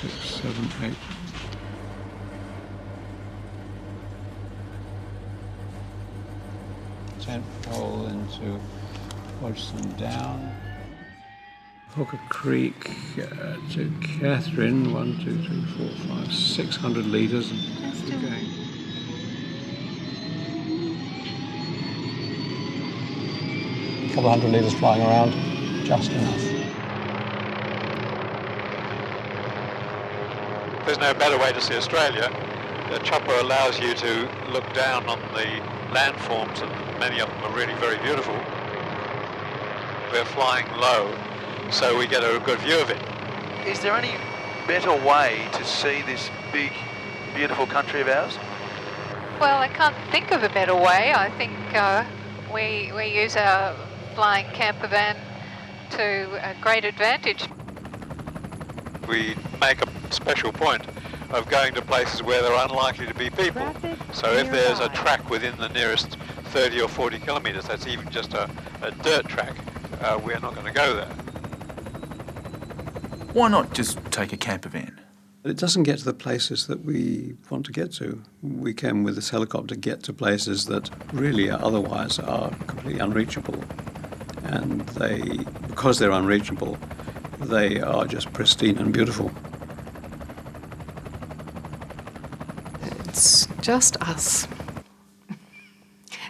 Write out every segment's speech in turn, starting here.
6, 7, 8. Tent pole into Hodgson Down. Hooker Creek to Catherine, 1, 2, 3, 4, 5, 600 litres. Keep going. A couple hundred litres flying around, just enough. There's no better way to see Australia. The chopper allows you to look down on the landforms, and many of them are really very beautiful. We're flying low, so we get a good view of it. Is there any better way to see this big, beautiful country of ours? Well, I can't think of a better way. I think we use our flying camper van to a great advantage. We make a special point of going to places where there are unlikely to be people. So if there's a track within the nearest 30 or 40 kilometres, that's even just a dirt track, we're not going to go there. Why not just take a camper van? It doesn't get to the places that we want to get to. We can, with this helicopter, get to places that really otherwise are completely unreachable. And because they're unreachable, they are just pristine and beautiful. It's just us.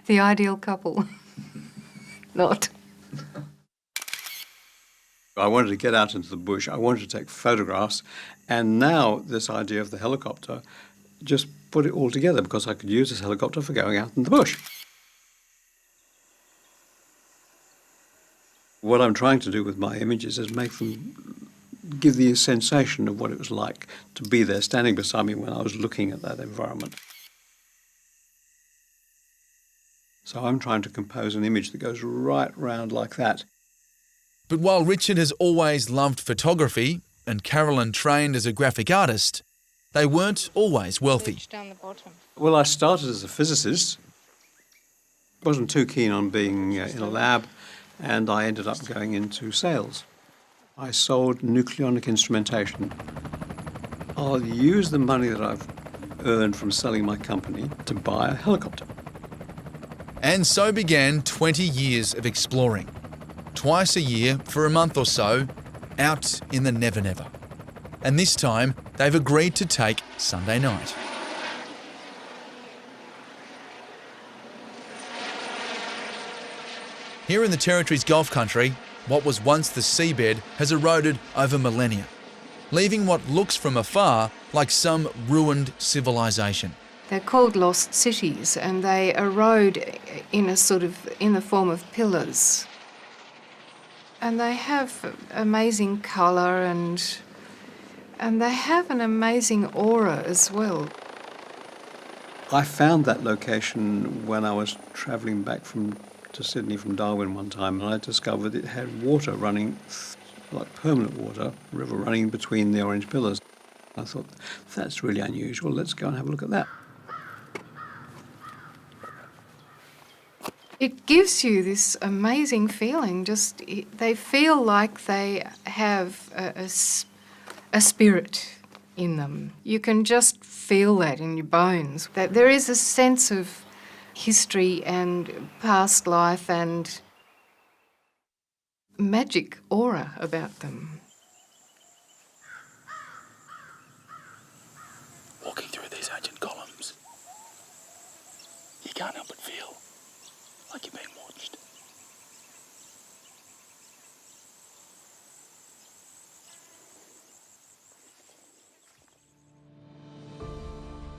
The ideal couple. Not. I wanted to get out into the bush, I wanted to take photographs, and now this idea of the helicopter just put it all together, because I could use this helicopter for going out in the bush. What I'm trying to do with my images is make them give the sensation of what it was like to be there standing beside me when I was looking at that environment. So I'm trying to compose an image that goes right round like that. But while Richard has always loved photography and Carolyn trained as a graphic artist, they weren't always wealthy. Down the bottom. Well, I started as a physicist, wasn't too keen on being in a lab, and I ended up going into sales. I sold nucleonic instrumentation. I'll use the money that I've earned from selling my company to buy a helicopter. And so began 20 years of exploring. Twice a year for a month or so, out in the never never. And this time, they've agreed to take Sunday night. Here in the Territory's Gulf Country, what was once the seabed has eroded over millennia, leaving what looks from afar like some ruined civilization. They're called lost cities, and they erode in the form of pillars. And they have amazing colour and they have an amazing aura as well. I found that location when I was travelling back to Sydney from Darwin one time, and I discovered it had water running, like permanent water, river running between the orange pillars. I thought, that's really unusual, let's go and have a look at that. It gives you this amazing feeling. They feel like they have a spirit in them. You can just feel that in your bones. That there is a sense of history and past life and magic aura about them. Walking through these ancient columns, you can't help but feel like you're being watched.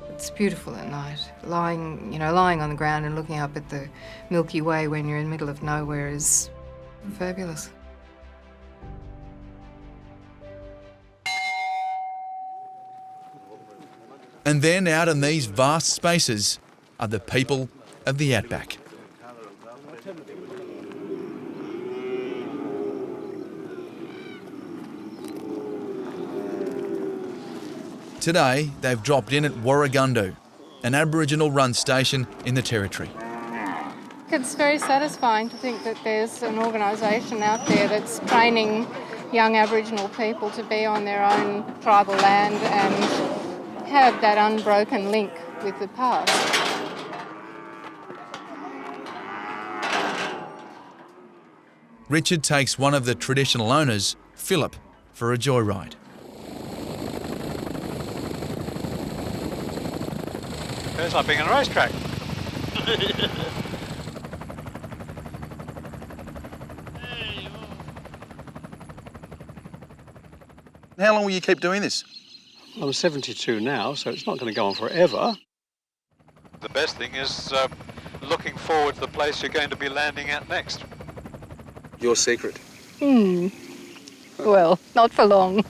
It's beautiful at night, lying on the ground and looking up at the Milky Way when you're in the middle of nowhere is fabulous. And then out in these vast spaces are the people of the outback. Today, they've dropped in at Warragundu, an Aboriginal-run station in the Territory. It's very satisfying to think that there's an organisation out there that's training young Aboriginal people to be on their own tribal land and have that unbroken link with the past. Richard takes one of the traditional owners, Philip, for a joyride. It's like being on a racetrack. How long will you keep doing this? I'm 72 now, so it's not going to go on forever. The best thing is looking forward to the place you're going to be landing at next. Your secret. Well, not for long.